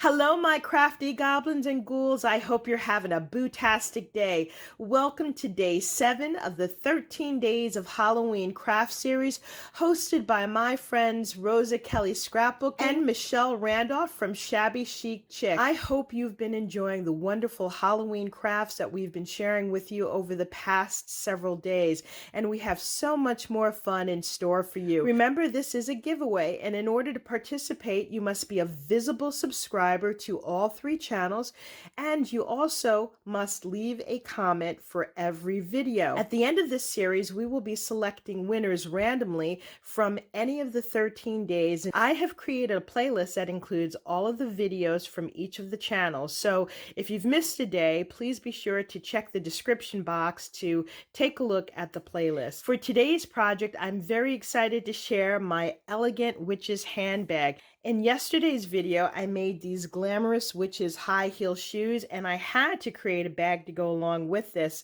Hello, my crafty goblins and ghouls. I hope you're having a bootastic day. Welcome to day 7 of the 13 Days of Halloween craft series, hosted by my friends Rosa Kelly Scrapbook and Michelle Randolph from Shabby Chic Chick. I hope you've been enjoying the wonderful Halloween crafts that we've been sharing with you over the past several days, and we have so much more fun in store for you. Remember, this is a giveaway, and in order to participate, you must be a visible subscriber to all 3 channels, and you also must leave a comment for every video. At the end of this series, we will be selecting winners randomly from any of the 13 days. I have created a playlist that includes all of the videos from each of the channels. So if you've missed a day, please be sure to check the description box to take a look at the playlist. For today's project, I'm very excited to share my elegant witch's handbag. In yesterday's video, I made these glamorous witches high heel shoes, and I had to create a bag to go along with this.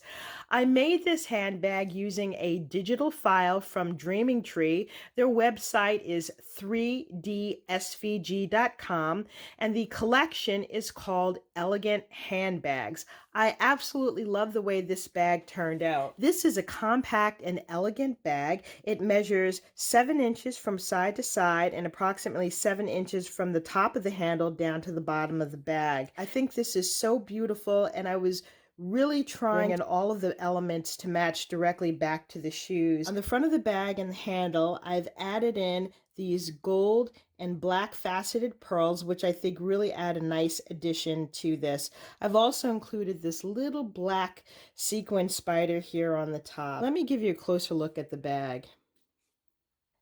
I made this handbag using a digital file from Dreaming Tree. Their website is 3dsvg.com, and the collection is called Elegant Handbags. I absolutely love the way this bag turned out. This is a compact and elegant bag. It measures 7 inches from side to side and approximately 7 inches from the top of the handle down to the bottom of the bag. I think this is so beautiful, and I was really trying in all of the elements to match directly back to the shoes. On the front of the bag and the handle, I've added in these gold and black faceted pearls, which I think really add a nice addition to this. I've also included this little black sequin spider here on the top. Let me give you a closer look at the bag.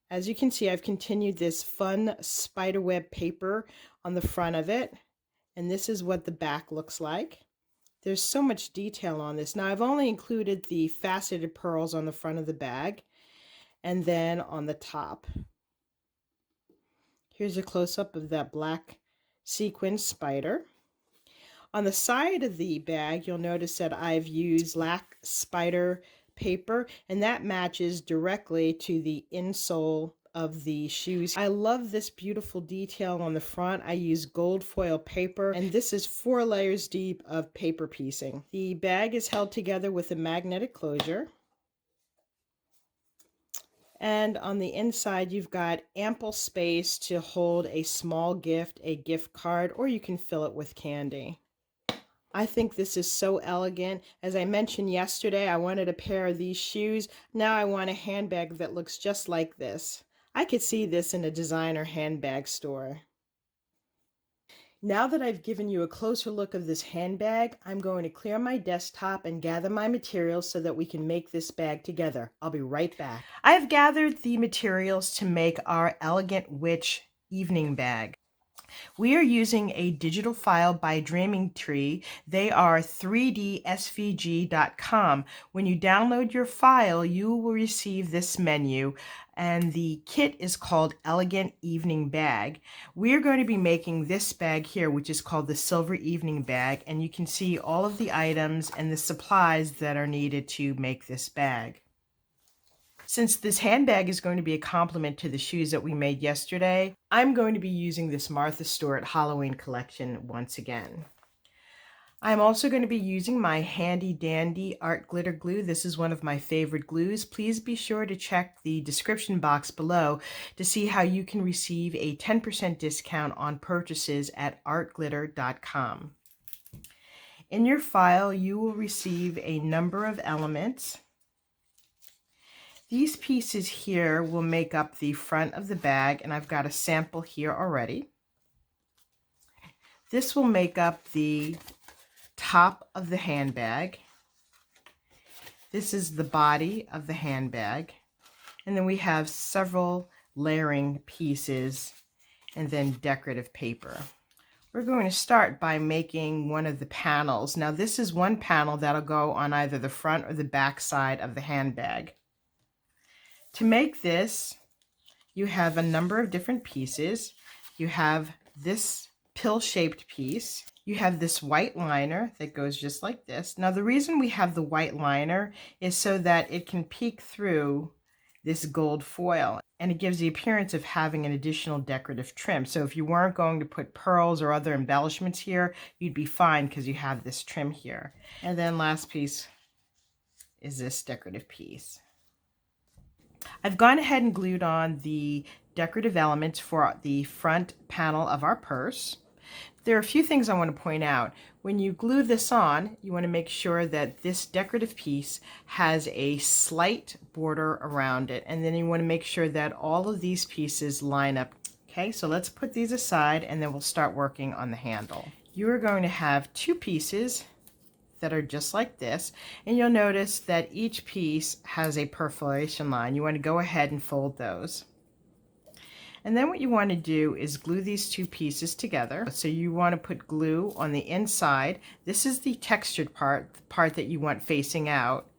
As you can see, I've continued this fun spiderweb paper on the front of it, and this is what the back looks like. There's so much detail on this. Now, I've only included the faceted pearls on the front of the bag and then on the top. Here's a close-up of that black sequin spider. On the side of the bag, you'll notice that I've used black spider paper, and that matches directly to the insole of the shoes. I love this beautiful detail on the front. I use gold foil paper, and this is 4 layers deep of paper piecing. The bag is held together with a magnetic closure. And on the inside, you've got ample space to hold a small gift, a gift card, or you can fill it with candy. I think this is so elegant. As I mentioned yesterday, I wanted a pair of these shoes. Now I want a handbag that looks just like this. I could see this in a designer handbag store. Now that I've given you a closer look of this handbag, I'm going to clear my desktop and gather my materials so that we can make this bag together. I'll be right back. I have gathered the materials to make our elegant witch evening bag. We are using a digital file by Dreaming Tree. They are 3dsvg.com. When you download your file, you will receive this menu, and the kit is called Elegant Evening Bag. We are going to be making this bag here, which is called the Silver Evening Bag, and you can see all of the items and the supplies that are needed to make this bag. Since this handbag is going to be a complement to the shoes that we made yesterday, I'm going to be using this Martha Stewart Halloween collection once again. I'm also going to be using my handy dandy art glitter glue. This is one of my favorite glues. Please be sure to check the description box below to see how you can receive a 10% discount on purchases at artglitter.com. In your file, you will receive a number of elements. These pieces here will make up the front of the bag, and I've got a sample here already. This will make up the top of the handbag. This is the body of the handbag. And then we have several layering pieces and then decorative paper. We're going to start by making one of the panels. Now, this is one panel that'll go on either the front or the back side of the handbag. To make this, you have a number of different pieces. You have this pill-shaped piece. You have this white liner that goes just like this. Now, the reason we have the white liner is so that it can peek through this gold foil, and it gives the appearance of having an additional decorative trim. So if you weren't going to put pearls or other embellishments here, you'd be fine because you have this trim here. And then last piece is this decorative piece. I've gone ahead and glued on the decorative elements for the front panel of our purse. There are a few things I want to point out. When you glue this on, you want to make sure that this decorative piece has a slight border around it, and then you want to make sure that all of these pieces line up. Okay, so let's put these aside and then we'll start working on the handle. You are going to have two pieces that are just like this, and you'll notice that each piece has a perforation line. You want to go ahead and fold those. And then what you want to do is glue these two pieces together. So you want to put glue on the inside. This is the textured part, the part that you want facing out.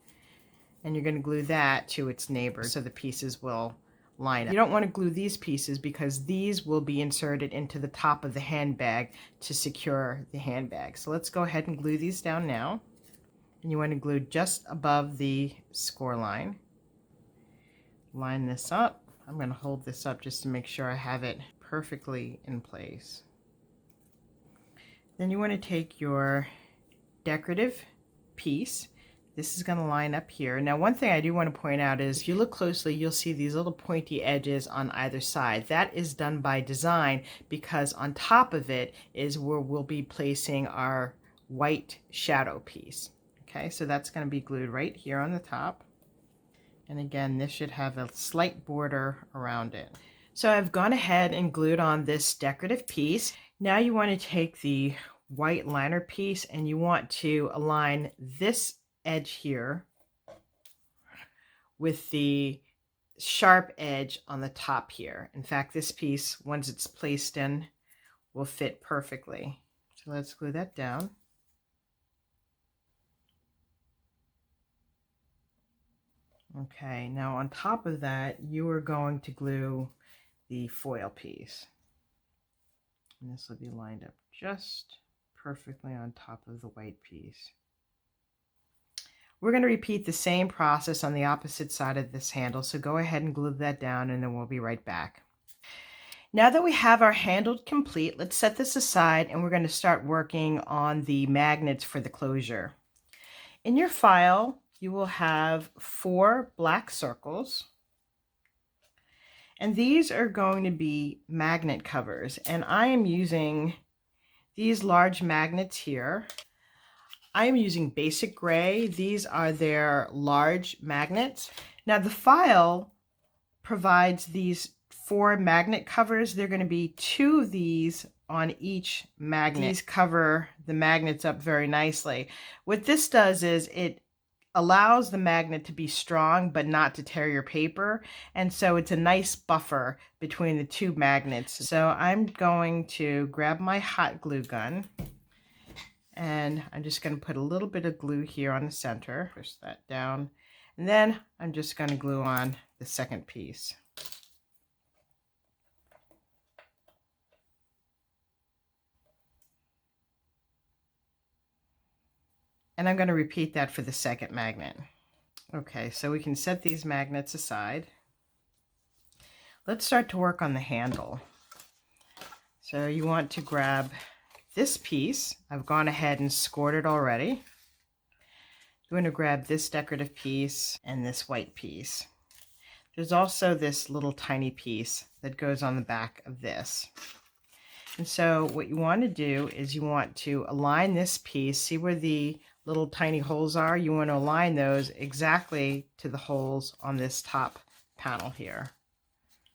And you're going to glue that to its neighbor so the pieces will line up. You don't want to glue these pieces because these will be inserted into the top of the handbag to secure the handbag. So let's go ahead and glue these down now. And you want to glue just above the score line. Line this up. I'm going to hold this up just to make sure I have it perfectly in place. Then you want to take your decorative piece. This is going to line up here. Now, one thing I do want to point out is if you look closely, you'll see these little pointy edges on either side. That is done by design because on top of it is where we'll be placing our white shadow piece. Okay, so that's going to be glued right here on the top. And again, this should have a slight border around it. So I've gone ahead and glued on this decorative piece. Now you want to take the white liner piece and you want to align this edge here with the sharp edge on the top here. In fact, this piece, once it's placed in, will fit perfectly. So let's glue that down. Okay, now on top of that, you are going to glue the foil piece. And this will be lined up just perfectly on top of the white piece. We're going to repeat the same process on the opposite side of this handle, so go ahead and glue that down and then we'll be right back. Now that we have our handle complete, let's set this aside and we're going to start working on the magnets for the closure. In your file, you will have 4 black circles, and these are going to be magnet covers, and I am using these large magnets here. I am using basic gray. These are their large magnets. Now the file provides these 4 magnet covers. They're going to be 2 of these on each magnet. These cover the magnets up very nicely. What this does is it allows the magnet to be strong but not to tear your paper, and so it's a nice buffer between the 2 magnets. So I'm going to grab my hot glue gun and I'm just going to put a little bit of glue here on the center, push that down, and then I'm just going to glue on the second piece. And I'm going to repeat that for the second magnet. Okay, so we can set these magnets aside. Let's start to work on the handle. So you want to grab this piece. I've gone ahead and scored it already. You want to grab this decorative piece and this white piece. There's also this little tiny piece that goes on the back of this. And so what you want to do is you want to align this piece. See where the little tiny holes are? You want to align those exactly to the holes on this top panel here.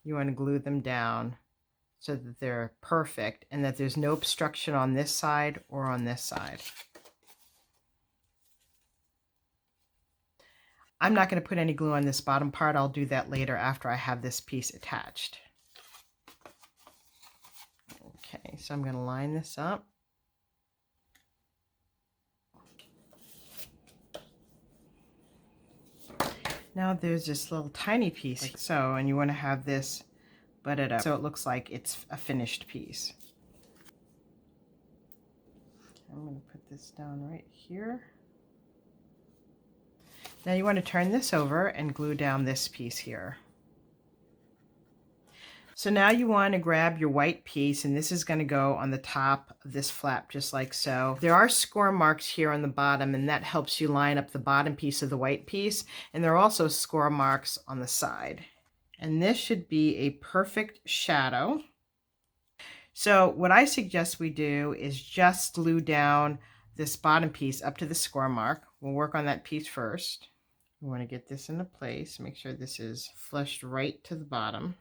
You want to glue them down so that they're perfect and that there's no obstruction on this side or on this side. I'm not going to put any glue on this bottom part. I'll do that later after I have this piece attached. Okay, so I'm going to line this up. Now there's this little tiny piece like so, and you want to have this butted up so it looks like it's a finished piece. I'm going to put this down right here. Now you want to turn this over and glue down this piece here. So now you want to grab your white piece, and this is going to go on the top of this flap just like so. There are score marks here on the bottom, and that helps you line up the bottom piece of the white piece, and there are also score marks on the side. And this should be a perfect shadow. So what I suggest we do is just glue down this bottom piece up to the score mark. We'll work on that piece first. We want to get this into place, make sure this is flushed right to the bottom.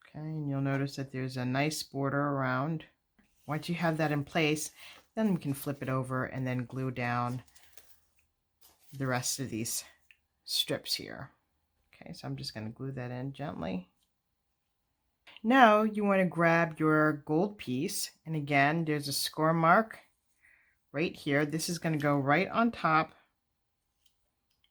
Okay, and you'll notice that there's a nice border around. Once you have that in place, then we can flip it over and then glue down the rest of these strips here. Okay, so I'm just going to glue that in gently. Now you want to grab your gold piece, and again, there's a score mark right here. This is going to go right on top,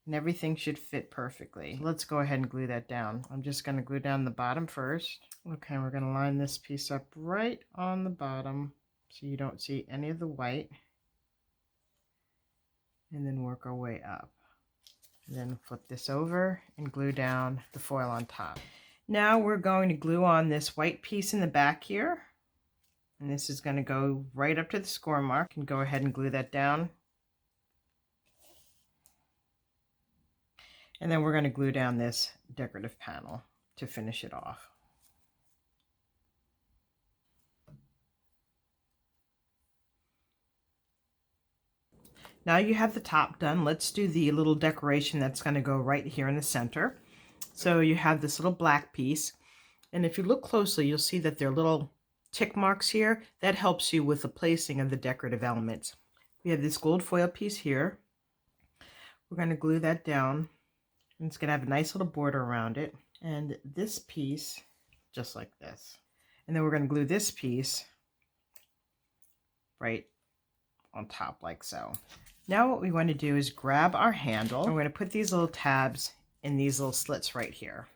and everything should fit perfectly. Let's go ahead and glue that down. I'm just going to glue down the bottom first. Okay, we're going to line this piece up right on the bottom so you don't see any of the white, and then work our way up. And then flip this over and glue down the foil on top. Now we're going to glue on this white piece in the back here, and this is going to go right up to the score mark, and go ahead and glue that down. And then we're going to glue down this decorative panel to finish it off. Now you have the top done. Let's do the little decoration that's going to go right here in the center. So you have this little black piece, and if you look closely, you'll see that there are little tick marks here. That helps you with the placing of the decorative elements. We have this gold foil piece here. We're going to glue that down, and it's going to have a nice little border around it. And this piece, just like this. And then we're going to glue this piece right on top like so. Now what we want to do is grab our handle, and we're going to put these little tabs in these little slits right here.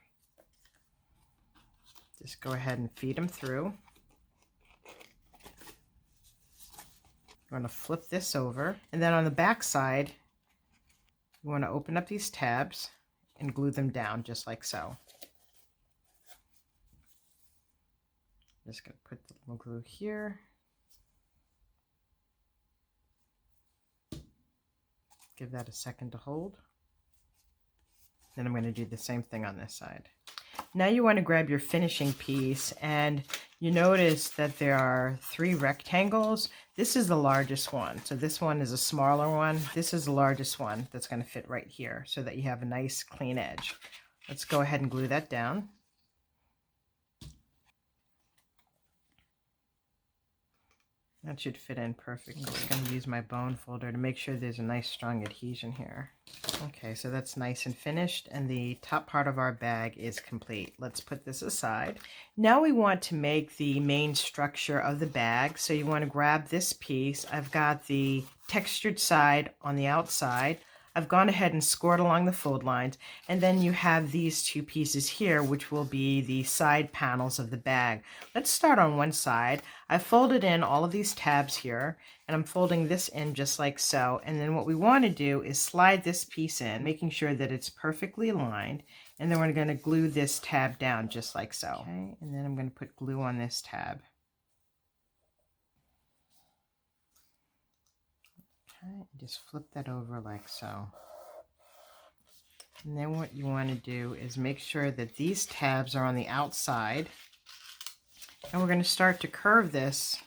Just go ahead and feed them through. We're going to flip this over, and then on the back side, we want to open up these tabs and glue them down just like so. Just going to put the little glue here. Give that a second to hold. Then I'm going to do the same thing on this side. Now you want to grab your finishing piece, and you notice that there are 3 rectangles. This is the largest one. So this one is a smaller one. This is the largest one that's going to fit right here so that you have a nice clean edge. Let's go ahead and glue that down. That should fit in perfectly. I'm just going to use my bone folder to make sure there's a nice strong adhesion here. Okay, so that's nice and finished, and the top part of our bag is complete. Let's put this aside. Now we want to make the main structure of the bag. So you want to grab this piece. I've got the textured side on the outside. I've gone ahead and scored along the fold lines, and then you have these 2 pieces here, which will be the side panels of the bag. Let's start on one side. I folded in all of these tabs here, and I'm folding this in just like so. And then what we want to do is slide this piece in, making sure that it's perfectly aligned, and then we're going to glue this tab down just like so. Okay, and then I'm going to put glue on this tab. Okay, just flip that over like so. And then what you want to do is make sure that these tabs are on the outside. And we're going to start to curve this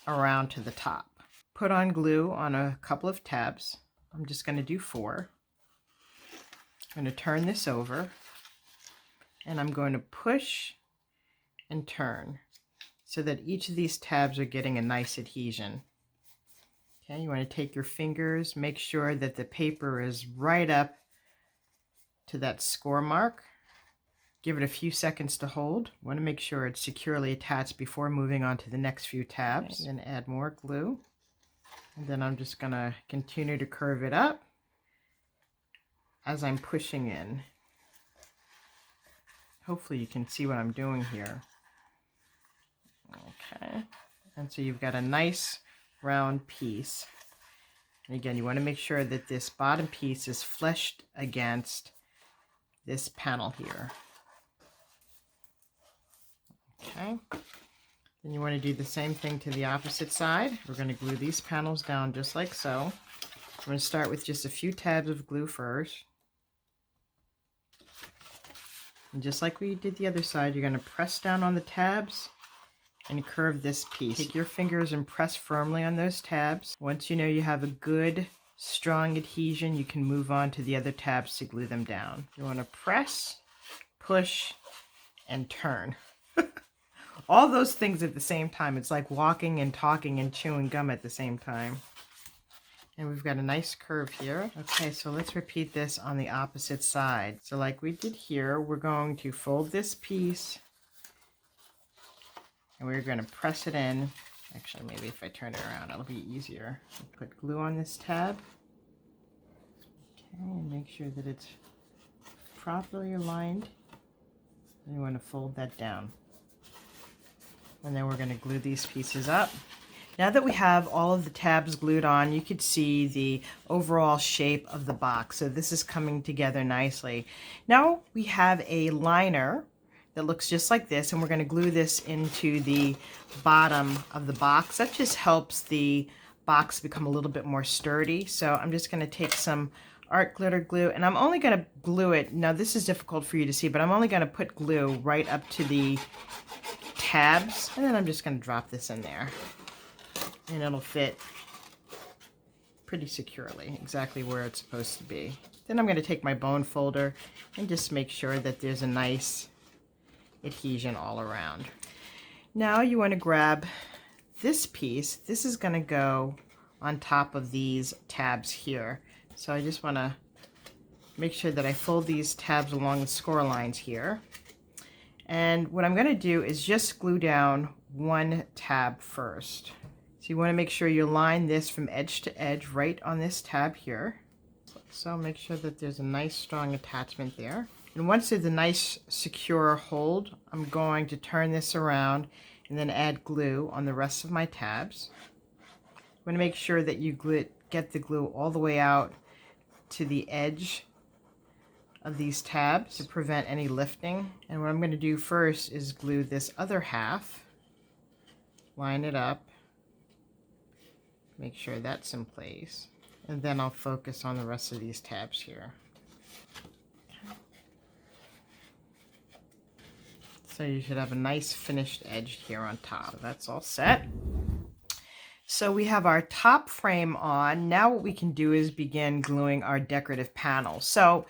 around to the top. Put on glue on a couple of tabs. I'm just going to do 4. I'm going to turn this over, and I'm going to push and turn so that each of these tabs are getting a nice adhesion. Okay, you want to take your fingers, make sure that the paper is right up to that score mark. Give it a few seconds to hold. You want to make sure it's securely attached before moving on to the next few tabs. Okay, then add more glue. And then I'm just going to continue to curve it up as I'm pushing in. Hopefully you can see what I'm doing here. Okay, and so you've got a nice round piece. And again, you want to make sure that this bottom piece is fleshed against this panel here. Okay. Then you want to do the same thing to the opposite side. We're going to glue these panels down just like so. I'm going to start with just a few tabs of glue first. And just like we did the other side, you're going to press down on the tabs and curve this piece. Take your fingers and press firmly on those tabs. Once you know you have a good, strong adhesion, you can move on to the other tabs to glue them down. You want to press, push, and turn. All those things at the same time. It's like walking and talking and chewing gum at the same time. And we've got a nice curve here. Okay, so let's repeat this on the opposite side. So like we did here, we're going to fold this piece and we're going to press it in. Actually, maybe if I turn it around, it'll be easier. Put glue on this tab. Okay, and make sure that it's properly aligned. And you want to fold that down. And then we're going to glue these pieces up. Now that we have all of the tabs glued on, you could see the overall shape of the box. So this is coming together nicely. Now we have a liner that looks just like this, and we're going to glue this into the bottom of the box. That just helps the box become a little bit more sturdy. So I'm just going to take some art glitter glue, and I'm only going to glue it. Now this is difficult for you to see, but I'm only going to put glue right up to the tabs, and then I'm just going to drop this in there. And it'll fit pretty securely, exactly where it's supposed to be. Then I'm going to take my bone folder and just make sure that there's a nice adhesion all around. Now you want to grab this piece. This is going to go on top of these tabs here. So I just want to make sure that I fold these tabs along the score lines here. And what I'm going to do is just glue down one tab first. So you want to make sure you line this from edge to edge right on this tab here. So make sure that there's a nice strong attachment there. And once there's a nice secure hold, I'm going to turn this around and then add glue on the rest of my tabs. You want to make sure that you get the glue all the way out to the edge of these tabs to prevent any lifting. And what I'm going to do first is glue this other half, line it up, make sure that's in place, and then I'll focus on the rest of these tabs here. So you should have a nice finished edge here on top. So that's all set. So we have our top frame on. Now what we can do is begin gluing our decorative panels. So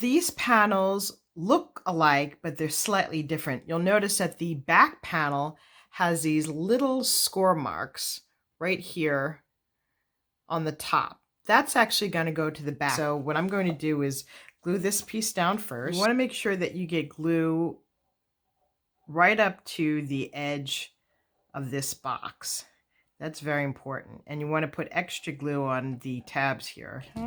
these panels look alike, but they're slightly different. You'll notice that the back panel has these little score marks right here on the top. That's actually going to go to the back. So what I'm going to do is glue this piece down first. You want to make sure that you get glue right up to the edge of this box. That's very important. And you want to put extra glue on the tabs here. Okay.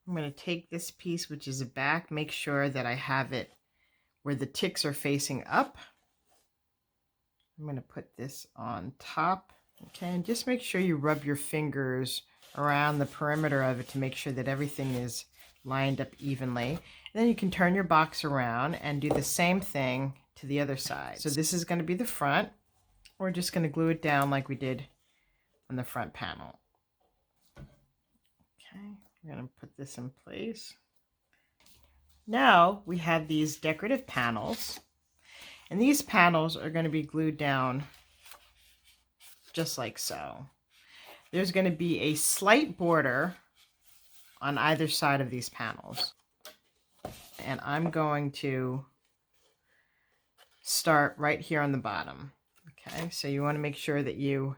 I'm going to take this piece, which is a back, make sure that I have it where the ticks are facing up. I'm going to put this on top. Okay, and just make sure you rub your fingers around the perimeter of it to make sure that everything is lined up evenly. And then you can turn your box around and do the same thing to the other side. So this is going to be the front. We're just going to glue it down like we did on the front panel. Okay, we're going to put this in place. Now we have these decorative panels, and these panels are going to be glued down just like so. There's going to be a slight border on either side of these panels. And I'm going to start right here on the bottom. Okay, so you want to make sure that you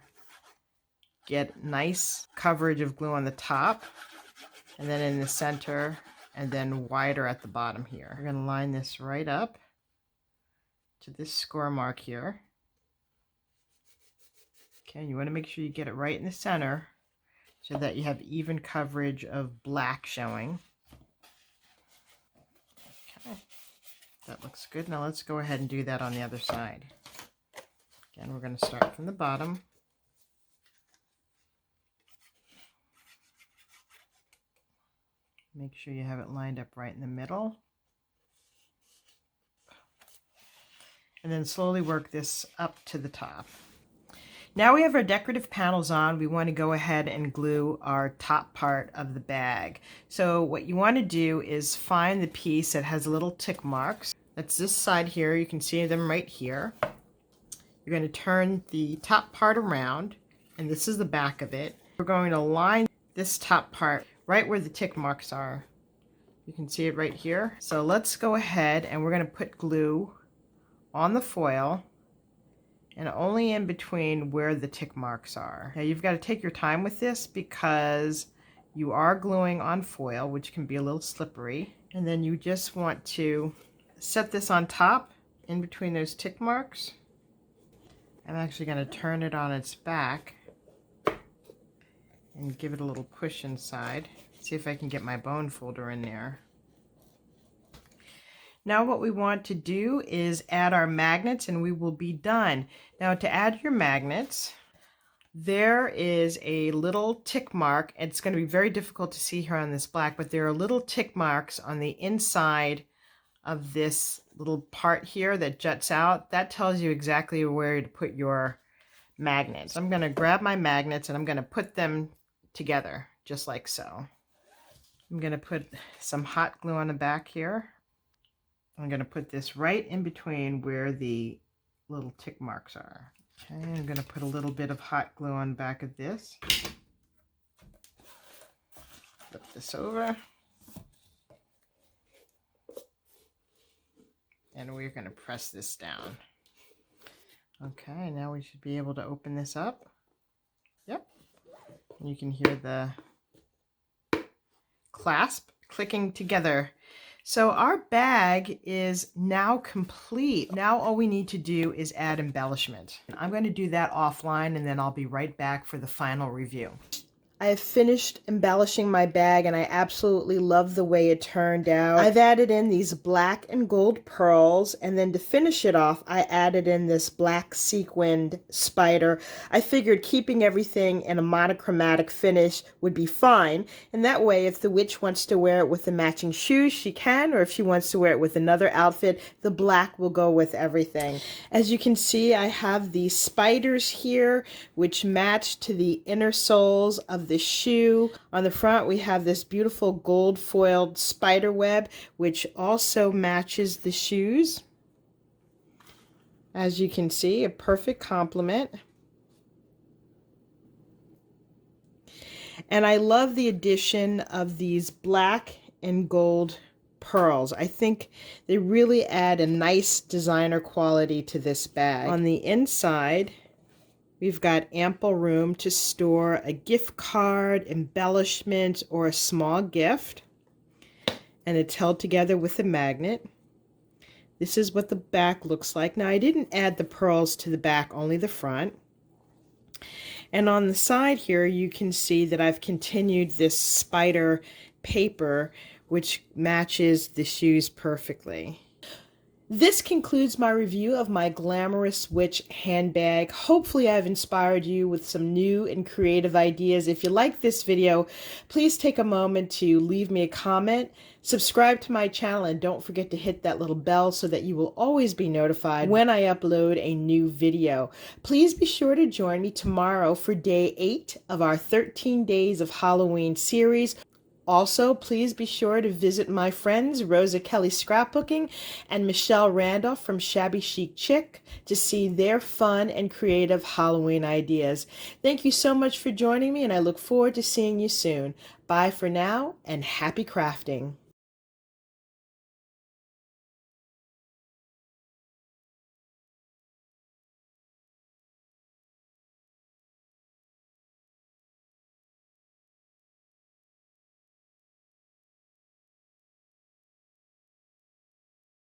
get nice coverage of glue on the top, and then in the center, and then wider at the bottom here. We're going to line this right up to this score mark here. Okay, you want to make sure you get it right in the center so that you have even coverage of black showing. Okay, that looks good. Now let's go ahead and do that on the other side. Again, we're going to start from the bottom. Make sure you have it lined up right in the middle. And then slowly work this up to the top. Now we have our decorative panels on. We want to go ahead and glue our top part of the bag. So what you want to do is find the piece that has little tick marks. That's this side here. You can see them right here. You're going to turn the top part around, and this is the back of it. We're going to line this top part right where the tick marks are. You can see it right here. So let's go ahead and we're going to put glue on the foil and only in between where the tick marks are. Now you've got to take your time with this because you are gluing on foil, which can be a little slippery. And then you just want to set this on top in between those tick marks. I'm actually going to turn it on its back and give it a little push inside. See if I can get my bone folder in there. Now what we want to do is add our magnets and we will be done. Now to add your magnets, there is a little tick mark. It's going to be very difficult to see here on this black, but there are little tick marks on the inside of this little part here that juts out. That tells you exactly where to put your magnets. I'm going to grab my magnets and I'm going to put them together just like so. I'm going to put some hot glue on the back here. I'm going to put this right in between where the little tick marks are. Okay, I'm going to put a little bit of hot glue on the back of this. Flip this over. And we're going to press this down. Okay, now we should be able to open this up. Yep. And you can hear the clasp clicking together. So our bag is now complete. Now all we need to do is add embellishment. I'm going to do that offline and then I'll be right back for the final review. I have finished embellishing my bag and I absolutely love the way it turned out. I've added in these black and gold pearls, and then to finish it off I added in this black sequined spider. I figured keeping everything in a monochromatic finish would be fine, and that way if the witch wants to wear it with the matching shoes she can, or if she wants to wear it with another outfit, the black will go with everything. As you can see, I have these spiders here which match to the inner soles of the shoe. On the front we have this beautiful gold foiled spider web which also matches the shoes. As you can see, a perfect complement. And I love the addition of these black and gold pearls. I think they really add a nice designer quality to this bag. On the inside we've got ample room to store a gift card, embellishment, or a small gift. And it's held together with a magnet. This is what the back looks like. Now I didn't add the pearls to the back, only the front. And on the side here you can see that I've continued this spider paper which matches the shoes perfectly. This concludes my review of my Glamorous Witch handbag. Hopefully I've inspired you with some new and creative ideas. If you like this video, please take a moment to leave me a comment, subscribe to my channel, and don't forget to hit that little bell so that you will always be notified when I upload a new video. Please be sure to join me tomorrow for day 8 of our 13 Days of Halloween series. Also, please be sure to visit my friends Rosa Kelly Scrapbooking and Michelle Randolph from Shabby Chic Chick to see their fun and creative Halloween ideas. Thank you so much for joining me, and I look forward to seeing you soon. Bye for now, and happy crafting.